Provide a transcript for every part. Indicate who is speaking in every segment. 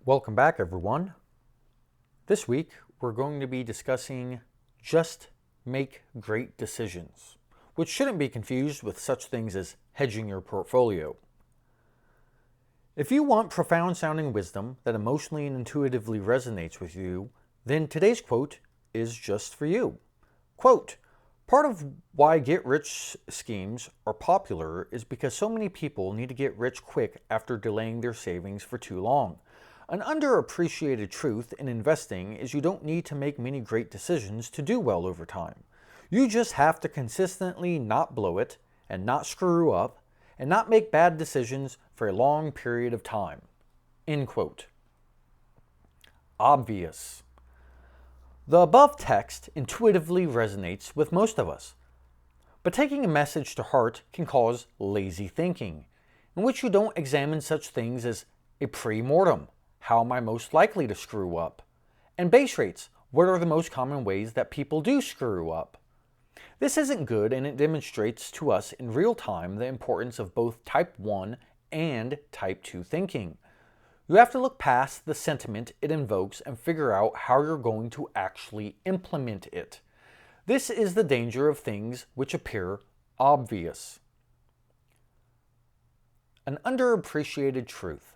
Speaker 1: Welcome back, everyone. This week, we're going to be discussing just make great decisions, which shouldn't be confused with such things as hedging your portfolio. If you want profound sounding wisdom that emotionally and intuitively resonates with you, then today's quote is just for you. Quote, "Part of why get-rich schemes are popular is because so many people need to get rich quick after delaying their savings for too long. An underappreciated truth in investing is you don't need to make many great decisions to do well over time. You just have to consistently not blow it and not screw up and not make bad decisions for a long period of time." End quote. Obvious. The above text intuitively resonates with most of us, but taking a message to heart can cause lazy thinking, in which you don't examine such things as a pre-mortem, how am I most likely to screw up, and base rates, what are the most common ways that people do screw up. This isn't good, and it demonstrates to us in real time the importance of both type 1 and type 2 thinking. You have to look past the sentiment it invokes and figure out how you're going to actually implement it. This is the danger of things which appear obvious. An underappreciated truth.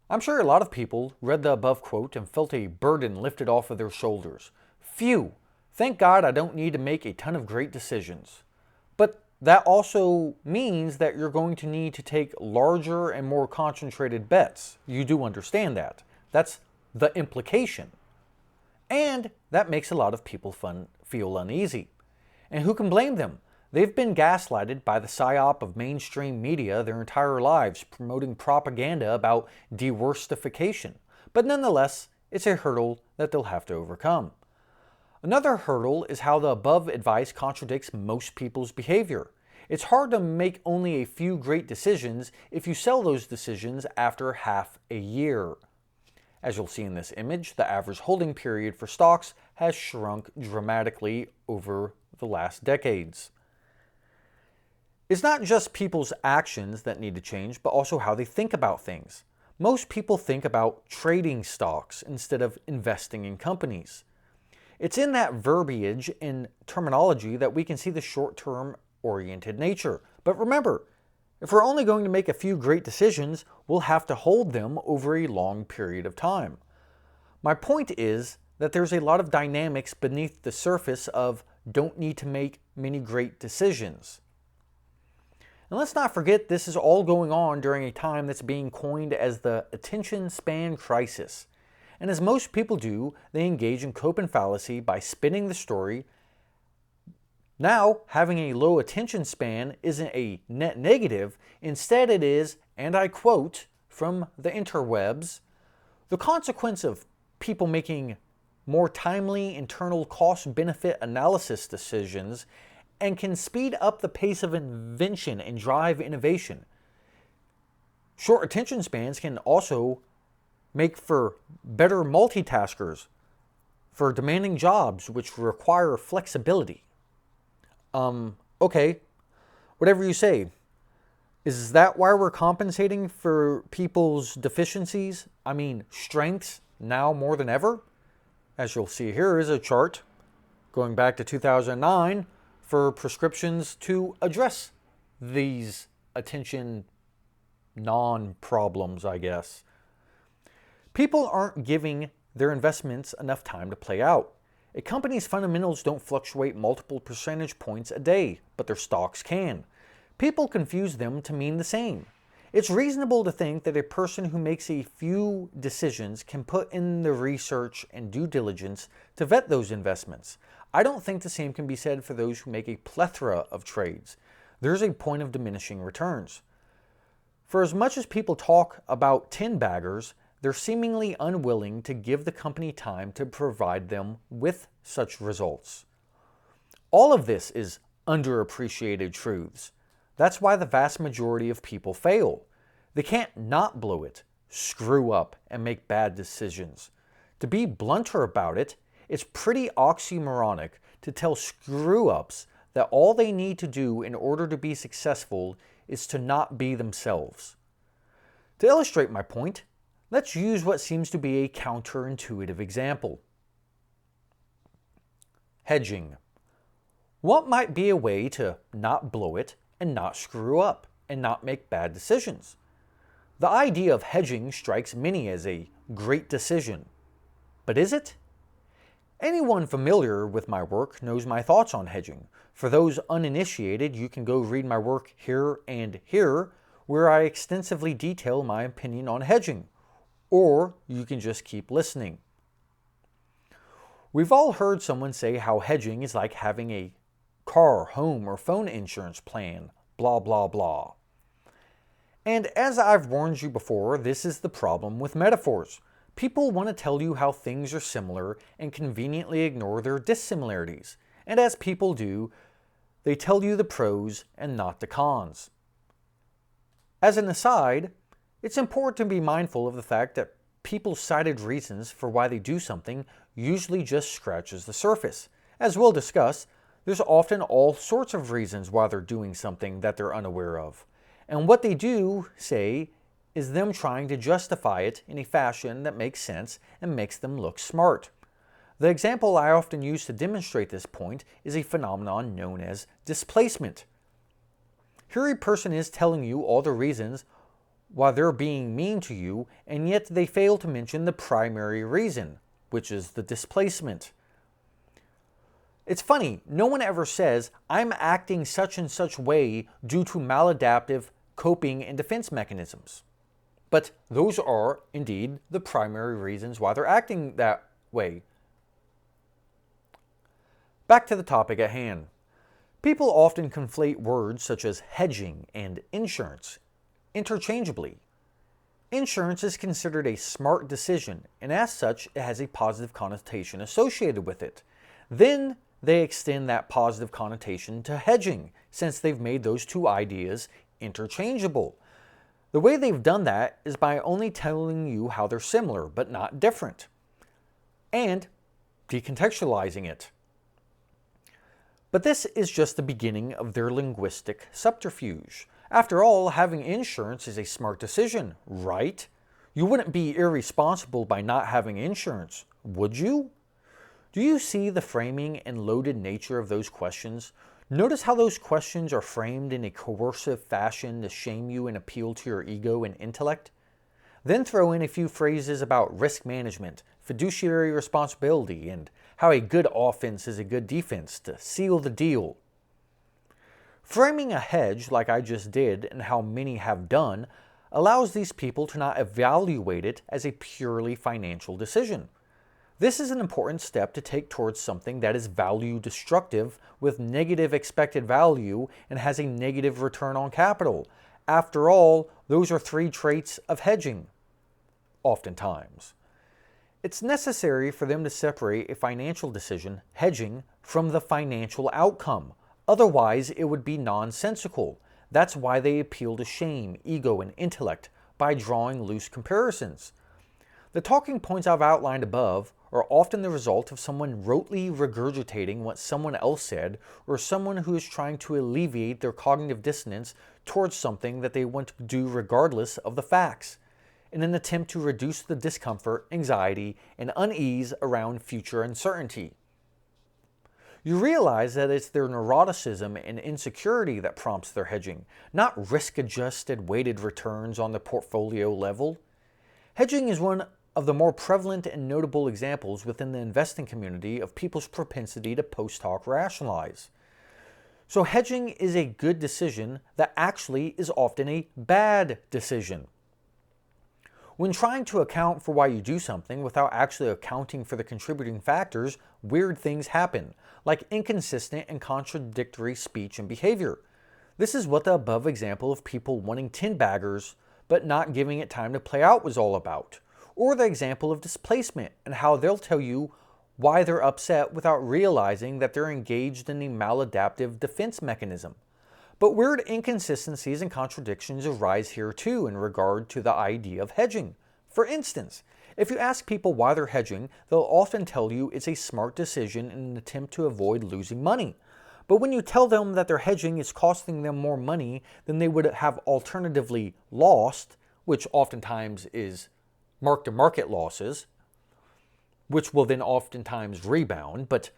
Speaker 1: I'm sure a lot of people read the above quote and felt a burden lifted off of their shoulders. Phew, thank God I don't need to make a ton of great decisions. But that also means that you're going to need to take larger and more concentrated bets. You do understand that. That's the implication. And that makes a lot of people feel uneasy. And who can blame them? They've been gaslighted by the psyop of mainstream media their entire lives, promoting propaganda about de-worstification. But nonetheless, it's a hurdle that they'll have to overcome. Another hurdle is how the above advice contradicts most people's behavior. It's hard to make only a few great decisions if you sell those decisions after half a year. As you'll see in this image, the average holding period for stocks has shrunk dramatically over the last decades. It's not just people's actions that need to change, but also how they think about things. Most people think about trading stocks instead of investing in companies. It's in that verbiage and terminology that we can see the short-term oriented nature. But remember, if we're only going to make a few great decisions, we'll have to hold them over a long period of time. My point is that there's a lot of dynamics beneath the surface of don't need to make many great decisions. And let's not forget this is all going on during a time that's being coined as the attention span crisis. And as most people do, they engage in cope and fallacy by spinning the story. Now, having a low attention span isn't a net negative. Instead, it is, and I quote from the interwebs, "The consequence of people making more timely internal cost-benefit analysis decisions and can speed up the pace of invention and drive innovation. Short attention spans can also make for better multitaskers for demanding jobs which require flexibility." Okay, whatever you say. Is that why we're compensating for people's deficiencies? I mean, strengths now more than ever? As you'll see here is a chart going back to 2009 for prescriptions to address these attention non-problems, I guess. People aren't giving their investments enough time to play out. A company's fundamentals don't fluctuate multiple percentage points a day, but their stocks can. People confuse them to mean the same. It's reasonable to think that a person who makes a few decisions can put in the research and due diligence to vet those investments. I don't think the same can be said for those who make a plethora of trades. There's a point of diminishing returns. For as much as people talk about 10 baggers, they're seemingly unwilling to give the company time to provide them with such results. All of this is underappreciated truths. That's why the vast majority of people fail. They can't not blow it, screw up, and make bad decisions. To be blunter about it, it's pretty oxymoronic to tell screw-ups that all they need to do in order to be successful is to not be themselves. To illustrate my point, Let's use what seems to be a counterintuitive example. Hedging. What might be a way to not blow it and not screw up and not make bad decisions? The idea of hedging strikes many as a great decision. But is it? Anyone familiar with my work knows my thoughts on hedging. For those uninitiated, you can go read my work Here and Here, where I extensively detail my opinion on hedging. Or you can just keep listening. We've all heard someone say how hedging is like having a car, home, or phone insurance plan, blah, blah, blah. And as I've warned you before, this is the problem with metaphors. People want to tell you how things are similar and conveniently ignore their dissimilarities. And as people do, they tell you the pros and not the cons. As an aside, it's important to be mindful of the fact that people's cited reasons for why they do something usually just scratches the surface. As we'll discuss, there's often all sorts of reasons why they're doing something that they're unaware of. And what they do say is them trying to justify it in a fashion that makes sense and makes them look smart. The example I often use to demonstrate this point is a phenomenon known as displacement. Here a person is telling you all the reasons why they're being mean to you, and yet they fail to mention the primary reason, which is the displacement. It's funny, no one ever says, I'm acting such and such way due to maladaptive coping and defense mechanisms. But those are, indeed, the primary reasons why they're acting that way. Back to the topic at hand. People often conflate words such as hedging and insurance interchangeably. Insurance is considered a smart decision, and as such, it has a positive connotation associated with it. Then they extend that positive connotation to hedging, since they've made those two ideas interchangeable. The way they've done that is by only telling you how they're similar, but not different, and decontextualizing it. But this is just the beginning of their linguistic subterfuge. After all, having insurance is a smart decision, right? You wouldn't be irresponsible by not having insurance, would you? Do you see the framing and loaded nature of those questions? Notice how those questions are framed in a coercive fashion to shame you and appeal to your ego and intellect? Then throw in a few phrases about risk management, fiduciary responsibility, and how a good offense is a good defense to seal the deal. Framing a hedge like I just did, and how many have done, allows these people to not evaluate it as a purely financial decision. This is an important step to take towards something that is value destructive with negative expected value and has a negative return on capital. After all, those are three traits of hedging, oftentimes. It's necessary for them to separate a financial decision, hedging, from the financial outcome. Otherwise, it would be nonsensical. That's why they appeal to shame, ego, and intellect by drawing loose comparisons. The talking points I've outlined above are often the result of someone rotely regurgitating what someone else said, or someone who is trying to alleviate their cognitive dissonance towards something that they want to do regardless of the facts, in an attempt to reduce the discomfort, anxiety, and unease around future uncertainty. You realize that it's their neuroticism and insecurity that prompts their hedging, not risk-adjusted weighted returns on the portfolio level. Hedging is one of the more prevalent and notable examples within the investing community of people's propensity to post-hoc rationalize. So hedging is a good decision that actually is often a bad decision. When trying to account for why you do something without actually accounting for the contributing factors, weird things happen, like inconsistent and contradictory speech and behavior. This is what the above example of people wanting 10 baggers but not giving it time to play out was all about. Or the example of displacement and how they'll tell you why they're upset without realizing that they're engaged in a maladaptive defense mechanism. But weird inconsistencies and contradictions arise here too in regard to the idea of hedging. For instance, if you ask people why they're hedging, they'll often tell you it's a smart decision in an attempt to avoid losing money. But when you tell them that their hedging is costing them more money than they would have alternatively lost, which oftentimes is mark-to-market losses, which will then oftentimes rebound, but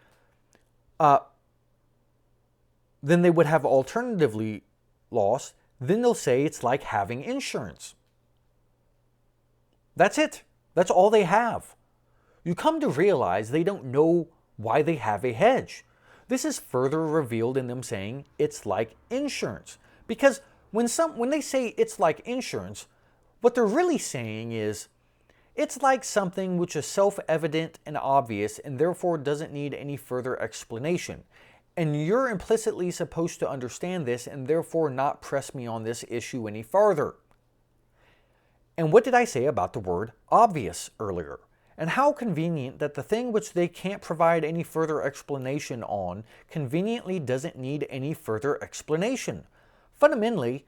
Speaker 1: then they would have alternatively lost. Then they'll say it's like having insurance. That's it. That's all they have. You come to realize they don't know why they have a hedge. This is further revealed in them saying it's like insurance. Because when they say it's like insurance, what they're really saying is it's like something which is self-evident and obvious and therefore doesn't need any further explanation. And you're implicitly supposed to understand this and therefore not press me on this issue any farther. And what did I say about the word obvious earlier? And how convenient that the thing which they can't provide any further explanation on conveniently doesn't need any further explanation. Fundamentally,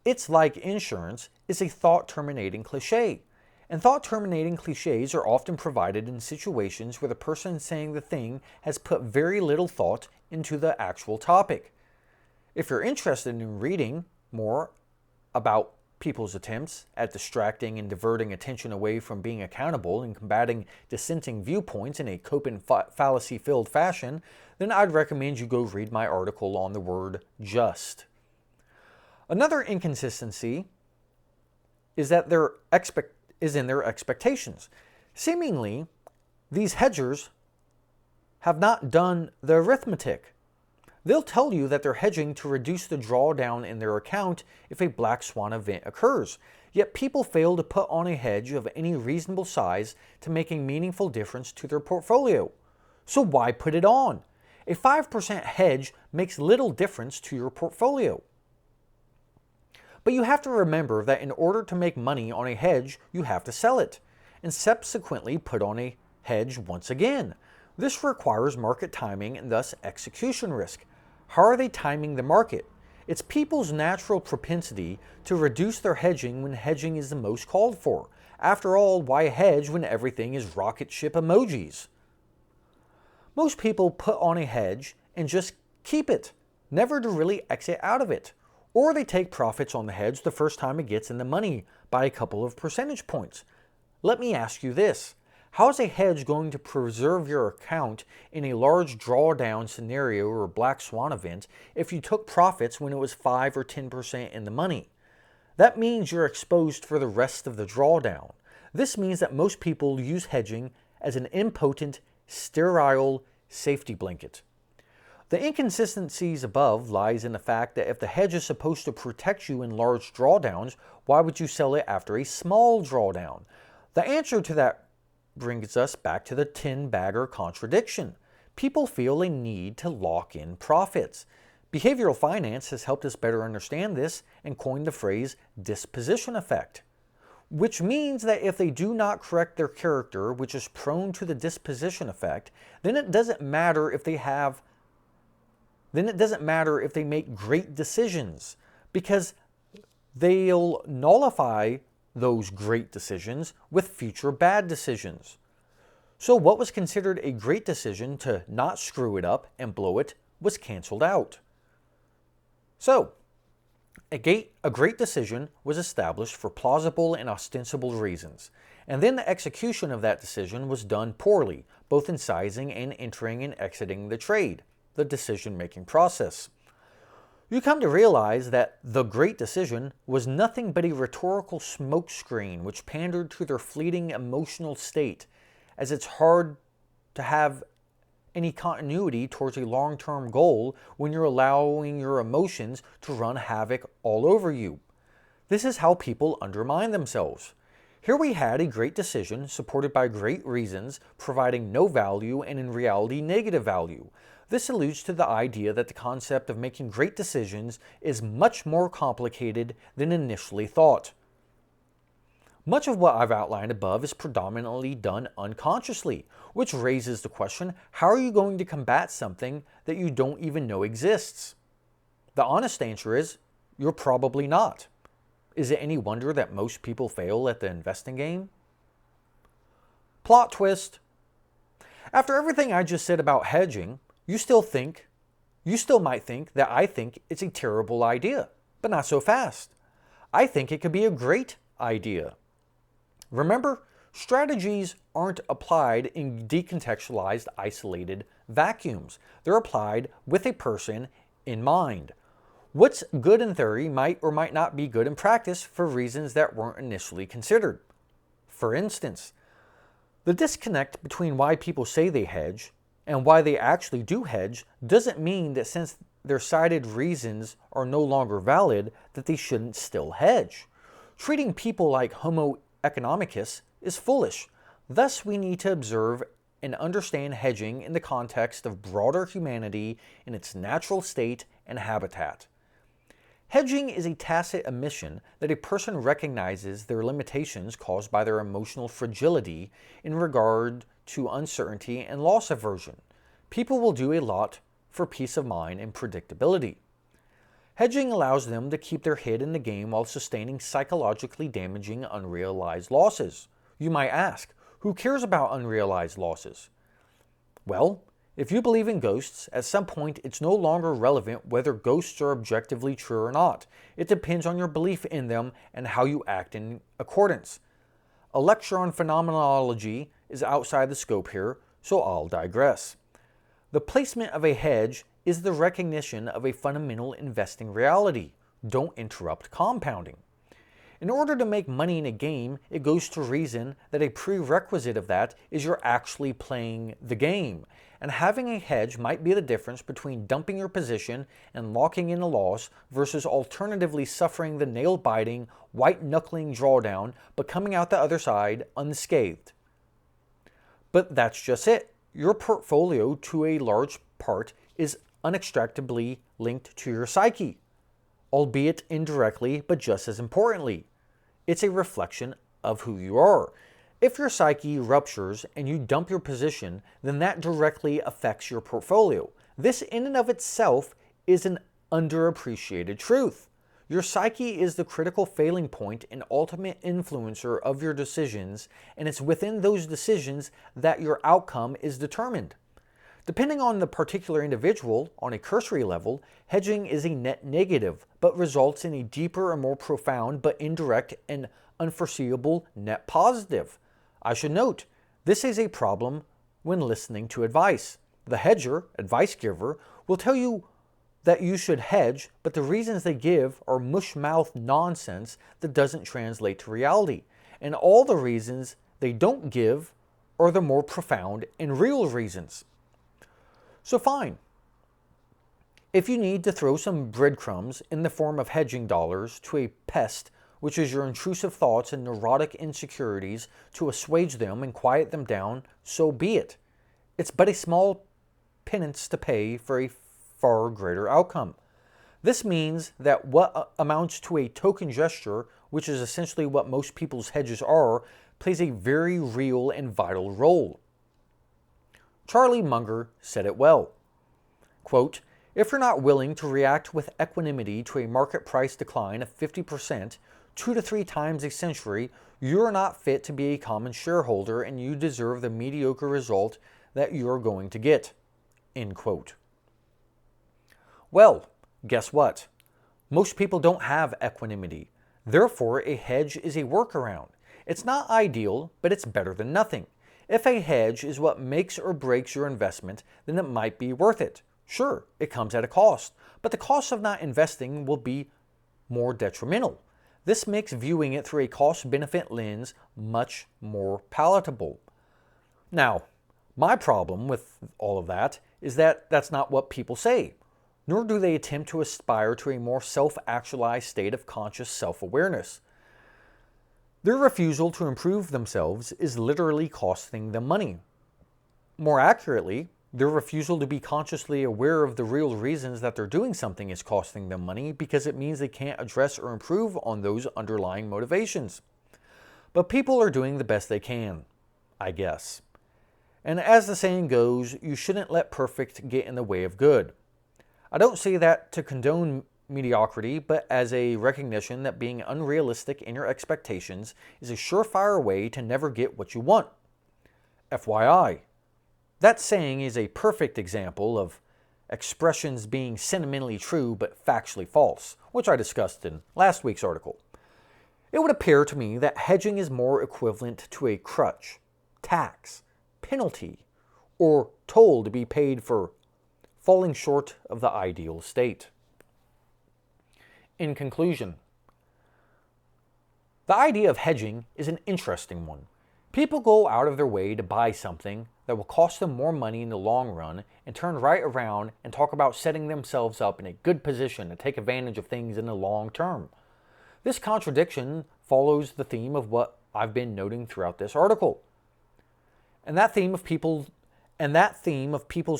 Speaker 1: it's like insurance is a thought-terminating cliche. And thought-terminating cliches are often provided in situations where the person saying the thing has put very little thought into the actual topic. If you're interested in reading more about people's attempts at distracting and diverting attention away from being accountable and combating dissenting viewpoints in a cope and fallacy-filled fashion, then I'd recommend you go read my article on the word just. Another inconsistency is that is in their expectations. Seemingly, these hedgers have not done the arithmetic. They'll tell you that they're hedging to reduce the drawdown in their account if a black swan event occurs. Yet people fail to put on a hedge of any reasonable size to make a meaningful difference to their portfolio. So why put it on? A 5% hedge makes little difference to your portfolio. But you have to remember that in order to make money on a hedge, you have to sell it, and subsequently put on a hedge once again. This requires market timing and thus execution risk. How are they timing the market? It's people's natural propensity to reduce their hedging when hedging is the most called for. After all, why hedge when everything is rocket ship emojis? Most people put on a hedge and just keep it, never to really exit out of it. Or they take profits on the hedge the first time it gets in the money by a couple of percentage points. Let me ask you this. How is a hedge going to preserve your account in a large drawdown scenario or black swan event if you took profits when it was 5 or 10% in the money? That means you're exposed for the rest of the drawdown. This means that most people use hedging as an impotent, sterile safety blanket. The inconsistencies above lies in the fact that if the hedge is supposed to protect you in large drawdowns, why would you sell it after a small drawdown? The answer to that brings us back to the 10-bagger contradiction. People feel a need to lock in profits. Behavioral finance has helped us better understand this and coined the phrase disposition effect, which means that if they do not correct their character, which is prone to the disposition effect, then it doesn't matter if they make great decisions, because they'll nullify those great decisions with future bad decisions. So what was considered a great decision to not screw it up and blow it was canceled out. So, a great decision was established for plausible and ostensible reasons, and then the execution of that decision was done poorly, both in sizing and entering and exiting the trade, the decision-making process. You come to realize that the great decision was nothing but a rhetorical smokescreen which pandered to their fleeting emotional state, as it's hard to have any continuity towards a long-term goal when you're allowing your emotions to run havoc all over you. This is how people undermine themselves. Here we had a great decision supported by great reasons, providing no value and in reality negative value. This alludes to the idea that the concept of making great decisions is much more complicated than initially thought. Much of what I've outlined above is predominantly done unconsciously, which raises the question, how are you going to combat something that you don't even know exists? The honest answer is, you're probably not. Is it any wonder that most people fail at the investing game? Plot twist. After everything I just said about hedging, you still might think that I think it's a terrible idea, but not so fast. I think it could be a great idea. Remember, strategies aren't applied in decontextualized, isolated vacuums. They're applied with a person in mind. What's good in theory might or might not be good in practice for reasons that weren't initially considered. For instance, the disconnect between why people say they hedge and why they actually do hedge doesn't mean that since their cited reasons are no longer valid, that they shouldn't still hedge. Treating people like Homo economicus is foolish. Thus, we need to observe and understand hedging in the context of broader humanity in its natural state and habitat. Hedging is a tacit admission that a person recognizes their limitations caused by their emotional fragility in regard to uncertainty and loss aversion. People will do a lot for peace of mind and predictability. Hedging allows them to keep their head in the game while sustaining psychologically damaging unrealized losses. You might ask, who cares about unrealized losses? Well, if you believe in ghosts, at some point it's no longer relevant whether ghosts are objectively true or not. It depends on your belief in them and how you act in accordance. A lecture on phenomenology is outside the scope here, so I'll digress. The placement of a hedge is the recognition of a fundamental investing reality. Don't interrupt compounding. In order to make money in a game, it goes to reason that a prerequisite of that is you're actually playing the game. And having a hedge might be the difference between dumping your position and locking in a loss versus alternatively suffering the nail-biting, white-knuckling drawdown but coming out the other side unscathed. But that's just it. Your portfolio, to a large part, is unextractably linked to your psyche, albeit indirectly, but just as importantly. It's a reflection of who you are. If your psyche ruptures and you dump your position, then that directly affects your portfolio. This in and of itself is an underappreciated truth. Your psyche is the critical failing point and ultimate influencer of your decisions, and it's within those decisions that your outcome is determined. Depending on the particular individual, on a cursory level, hedging is a net negative, but results in a deeper and more profound but indirect and unforeseeable net positive. I should note, this is a problem when listening to advice. The hedger, advice giver, will tell you that you should hedge, but the reasons they give are mush-mouth nonsense that doesn't translate to reality. And all the reasons they don't give are the more profound and real reasons. So fine. If you need to throw some breadcrumbs in the form of hedging dollars to a pest, which is your intrusive thoughts and neurotic insecurities, to assuage them and quiet them down, so be it. It's but a small penance to pay for a far greater outcome. This means that what amounts to a token gesture, which is essentially what most people's hedges are, plays a very real and vital role. Charlie Munger said it well. Quote, if you're not willing to react with equanimity to a market price decline of 50%, 2 to 3 times a century, you're not fit to be a common shareholder and you deserve the mediocre result that you're going to get. End quote. Well, guess what? Most people don't have equanimity. Therefore, a hedge is a workaround. It's not ideal, but it's better than nothing. If a hedge is what makes or breaks your investment, then it might be worth it. Sure, it comes at a cost, but the cost of not investing will be more detrimental. This makes viewing it through a cost-benefit lens much more palatable. Now, my problem with all of that is that that's not what people say, nor do they attempt to aspire to a more self-actualized state of conscious self-awareness. Their refusal to improve themselves is literally costing them money. More accurately, their refusal to be consciously aware of the real reasons that they're doing something is costing them money because it means they can't address or improve on those underlying motivations. But people are doing the best they can, I guess. And as the saying goes, you shouldn't let perfect get in the way of good. I don't say that to condone mediocrity, but as a recognition that being unrealistic in your expectations is a surefire way to never get what you want. FYI, that saying is a perfect example of expressions being sentimentally true but factually false, which I discussed in last week's article. It would appear to me that hedging is more equivalent to a crutch, tax, penalty, or toll to be paid for falling short of the ideal state. In conclusion, the idea of hedging is an interesting one. People go out of their way to buy something that will cost them more money in the long run and turn right around and talk about setting themselves up in a good position to take advantage of things in the long term. This contradiction follows the theme of what I've been noting throughout this article. And that theme of people's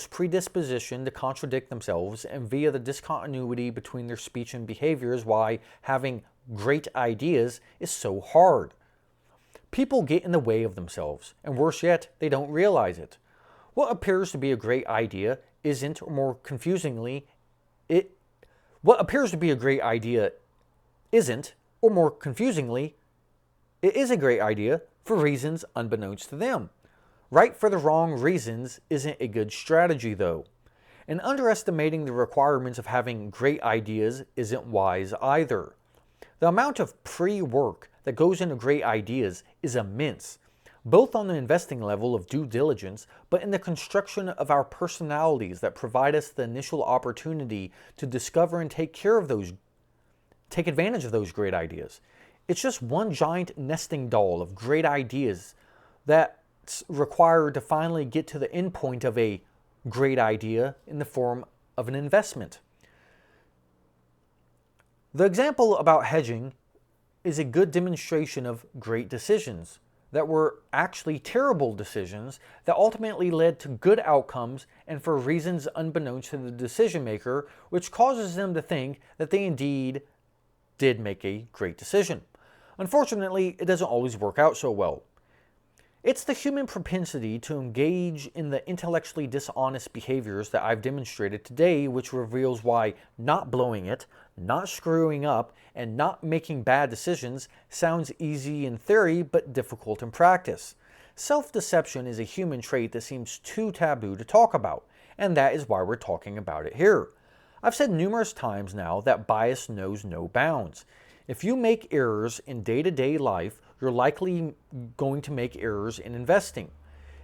Speaker 1: predisposition to contradict themselves and via the discontinuity between their speech and behavior is why having great ideas is so hard. People get in the way of themselves, and worse yet, they don't realize it. What appears to be a great idea isn't, or more confusingly, it is a great idea for reasons unbeknownst to them. Right for the wrong reasons isn't a good strategy, though. And underestimating the requirements of having great ideas isn't wise either. The amount of pre-work that goes into great ideas is immense, both on the investing level of due diligence, but in the construction of our personalities that provide us the initial opportunity to discover and take advantage of those great ideas. It's just one giant nesting doll of great ideas that's required to finally get to the end point of a great idea in the form of an investment. The example about hedging is a good demonstration of great decisions that were actually terrible decisions that ultimately led to good outcomes and for reasons unbeknownst to the decision maker, which causes them to think that they indeed did make a great decision. Unfortunately, it doesn't always work out so well. It's the human propensity to engage in the intellectually dishonest behaviors that I've demonstrated today which reveals why not blowing it, not screwing up, and not making bad decisions sounds easy in theory but difficult in practice. Self-deception is a human trait that seems too taboo to talk about, and that is why we're talking about it here. I've said numerous times now that bias knows no bounds. If you make errors in day-to-day life, you're likely going to make errors in investing.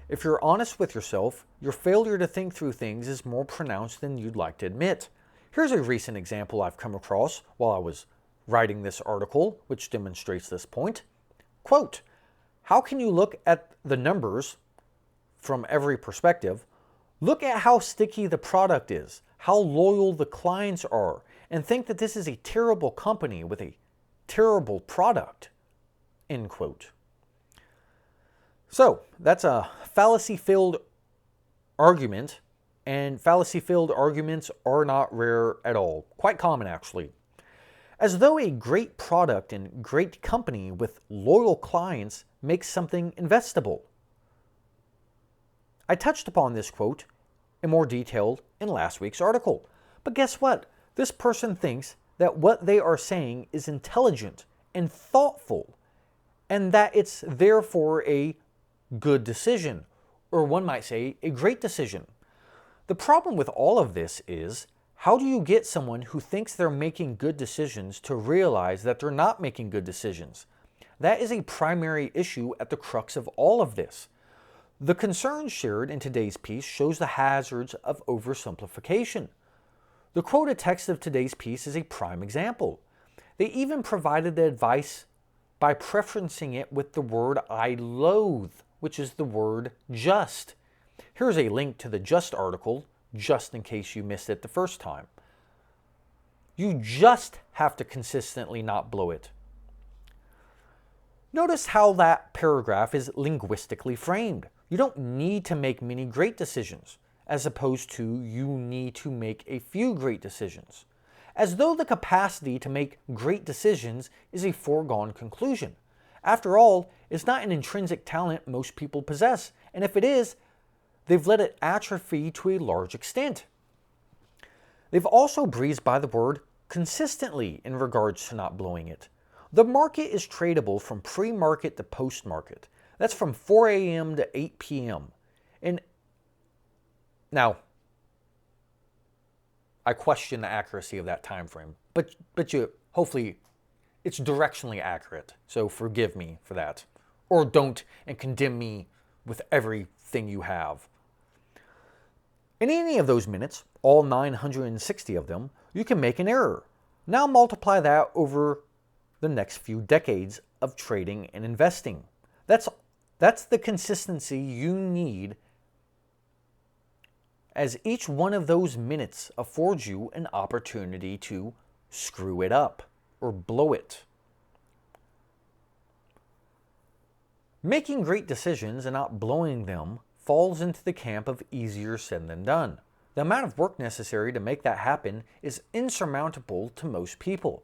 Speaker 1: If you're honest with yourself, your failure to think through things is more pronounced than you'd like to admit. Here's a recent example I've come across while I was writing this article, which demonstrates this point. Quote, "How can you look at the numbers from every perspective, look at how sticky the product is, how loyal the clients are, and think that this is a terrible company with a terrible product?" End quote. So, that's a fallacy-filled argument, and fallacy-filled arguments are not rare at all. Quite common, actually. As though a great product and great company with loyal clients makes something investable. I touched upon this quote in more detail in last week's article. But guess what? This person thinks that what they are saying is intelligent and thoughtful, and that it's therefore a good decision, or one might say a great decision. The problem with all of this is, how do you get someone who thinks they're making good decisions to realize that they're not making good decisions? That is a primary issue at the crux of all of this. The concern shared in today's piece shows the hazards of oversimplification. The quoted text of today's piece is a prime example. They even provided the advice by preferencing it with the word I loathe, which is the word just. Here's a link to the just article, just in case you missed it the first time. You just have to consistently not blow it. Notice how that paragraph is linguistically framed. You don't need to make many great decisions, as opposed to you need to make a few great decisions. As though the capacity to make great decisions is a foregone conclusion. After all, it's not an intrinsic talent most people possess, and if it is, they've let it atrophy to a large extent. They've also breezed by the word consistently in regards to not blowing it. The market is tradable from pre-market to post-market. That's from 4 a.m. to 8 p.m. And now, I question the accuracy of that time frame, but you hopefully It's directionally accurate, so forgive me for that. Or don't and condemn me with everything you have. In any of those minutes, all 960 of them, you can make an error. Now multiply that over the next few decades of trading and investing. That's the consistency you need, as each one of those minutes affords you an opportunity to screw it up or blow it. Making great decisions and not blowing them falls into the camp of easier said than done. The amount of work necessary to make that happen is insurmountable to most people.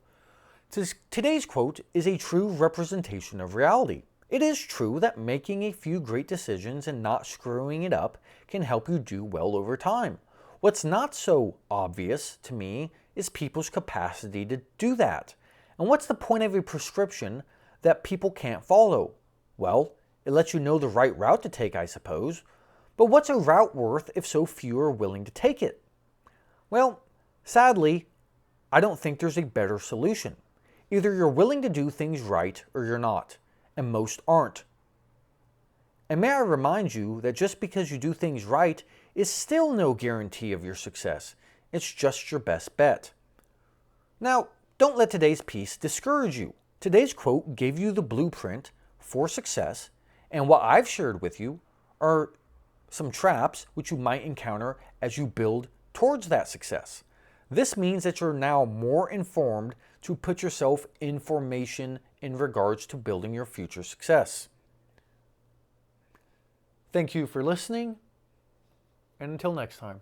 Speaker 1: Today's quote is a true representation of reality. It is true that making a few great decisions and not screwing it up can help you do well over time. What's not so obvious to me is people's capacity to do that. And what's the point of a prescription that people can't follow? Well, it lets you know the right route to take, I suppose. But what's a route worth if so few are willing to take it? Well, sadly, I don't think there's a better solution. Either you're willing to do things right or you're not, and most aren't. And may I remind you that just because you do things right is still no guarantee of your success. It's just your best bet. Now, don't let today's piece discourage you. Today's quote gave you the blueprint for success, and what I've shared with you are some traps which you might encounter as you build towards that success. This means that you're now more informed to put yourself in formation in regards to building your future success. Thank you for listening, and until next time.